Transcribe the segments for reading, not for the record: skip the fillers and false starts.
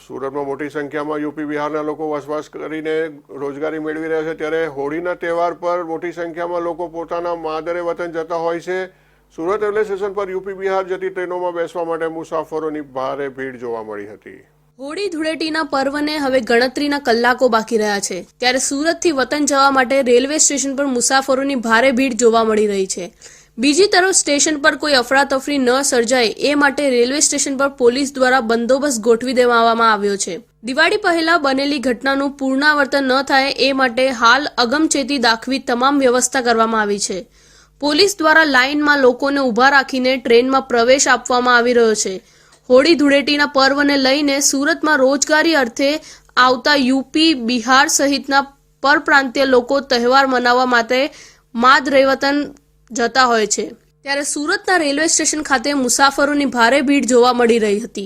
સુરતમાં મોટી સંખ્યામાં યુપી બિહારના લોકો વસવાસ કરીને રોજગારી મેળવી રહ્યા છે, ત્યારે હોળીના તહેવાર પર મોટી સંખ્યામાં લોકો પોતાના માદરે વતન જતા હોય છે। સુરત રેલવે સ્ટેશન પર યુપી બિહાર જતી ટ્રેનોમાં બેસવા માટે મુસાફરોની ભારે ભીડ જોવા મળી હતી। હોળી ધૂળેટીના પર્વને હવે ગણતરીના કલાકો બાકી રહ્યા છે, ત્યારે સુરતથી વતન જવા માટે રેલવે સ્ટેશન પર મુસાફરોની ભારે ભીડ જોવા મળી રહી છે। બીજી તરફ સ્ટેશન પર કોઈ અફરાતફરી ન સર્જાય એ માટે રેલવે સ્ટેશન પર પોલીસ દ્વારા બંદોબસ્ત ગોઠવી દેવામાં આવ્યો છે। દિવાળી પહેલા બનેલી ઘટનાનું પુનરાવર્તન ન થાય એ માટે હાલ અગમચેતી દાખવી તમામ વ્યવસ્થા કરવામાં આવી છે। પોલીસ દ્વારા લાઇનમાં લોકોને ઊભા રાખીને ટ્રેનમાં પ્રવેશ આપવામાં આવી રહ્યો છે। હોળી ધૂળેટીના પર્વને લઈને સુરતમાં રોજગારી અર્થે આવતા યુપી બિહાર સહિતના પરપ્રાંતીય લોકો તહેવાર મનાવવા માટે માદરે વતન જતા હોય છે, ત્યારે સુરતના રેલવે સ્ટેશન ખાતે મુસાફરોની ભારે ભીડ જોવા મળી રહી હતી।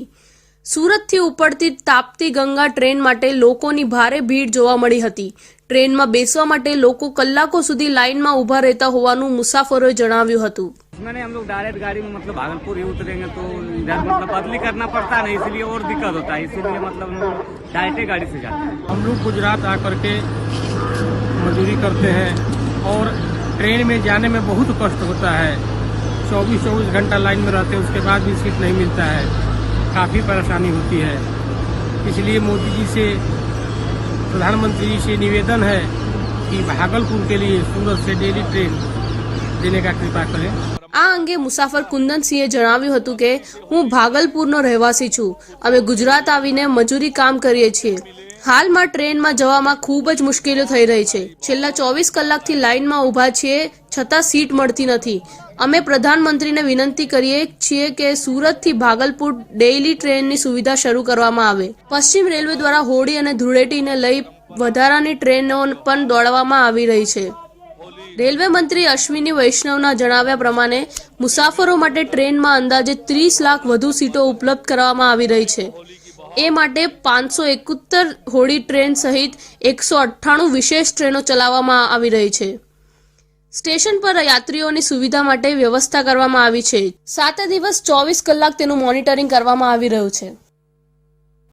સુરતથી ઉપડતી તાપ્તી ગંગા ટ્રેન માટે લોકોની ભારે ભીડ જોવા મળી હતી। ટ્રેનમાં બેસવા માટે લોકો કલાકો સુધી લાઇનમાં ઊભા રહેતા હોવાનું મુસાફરોએ જણાવ્યું હતું। मैंने हम लोग डायरेक्ट गाड़ी में मतलब भागलपुर ही उतरेंगे तो इधर मतलब बदली करना पड़ता है ना, इसलिए और दिक्कत होता है, इसीलिए मतलब हम लोग डायरेक्ट गाड़ी से जाते हैं। हम लोग गुजरात आकर के मजदूरी करते हैं और ट्रेन में जाने में बहुत कष्ट होता है। 24 घंटा लाइन में रहते हैं, उसके बाद भी सीट नहीं मिलता है, काफ़ी परेशानी होती है। इसलिए मोदी जी से, प्रधानमंत्री जी से निवेदन है कि भागलपुर के लिए सूरत से डेली ट्रेन देने का कृपा करें। આ અંગે મુસાફર કુંદનસિંહે જણાવ્યું હતું કે હું ભાગલપુરનો રહેવાસી છું। અમે ગુજરાત આવીને મજૂરી કામ કરીએ છીએ। હાલમાં ટ્રેનમાં જવામાં ખૂબ જ મુશ્કેલીઓ થઈ રહી છે। છેલ્લા 24 કલાકથી લાઇનમાં ઊભા છીએ, છતાં સીટ મળતી નથી। અમે પ્રધાનમંત્રીને વિનંતી કરીએ છીએ કે સુરતથી ભાગલપુર ડેઇલી ટ્રેનની સુવિધા શરૂ કરવામાં આવે। પશ્ચિમ રેલવે દ્વારા હોળી અને ધૂળેટીને લઈ વધારાની ટ્રેનો પણ દોડાવવામાં આવી રહી છે। રેલવે મંત્રી અશ્વિની વૈષ્ણવના જણાવ્યા પ્રમાણે મુસાફરો માટે ટ્રેનમાં અંદાજે 30 લાખ વધુ સીટો ઉપલબ્ધ કરવામાં આવી રહી છે। એ માટે 571 હોળી ટ્રેન સહિત 198 વિશેષ ટ્રેનો ચલાવવામાં આવી રહી છે। સ્ટેશન પર યાત્રીઓની સુવિધા માટે વ્યવસ્થા કરવામાં આવી છે। 7 દિવસ 24 કલાક તેનું મોનિટરિંગ કરવામાં આવી રહ્યું છે।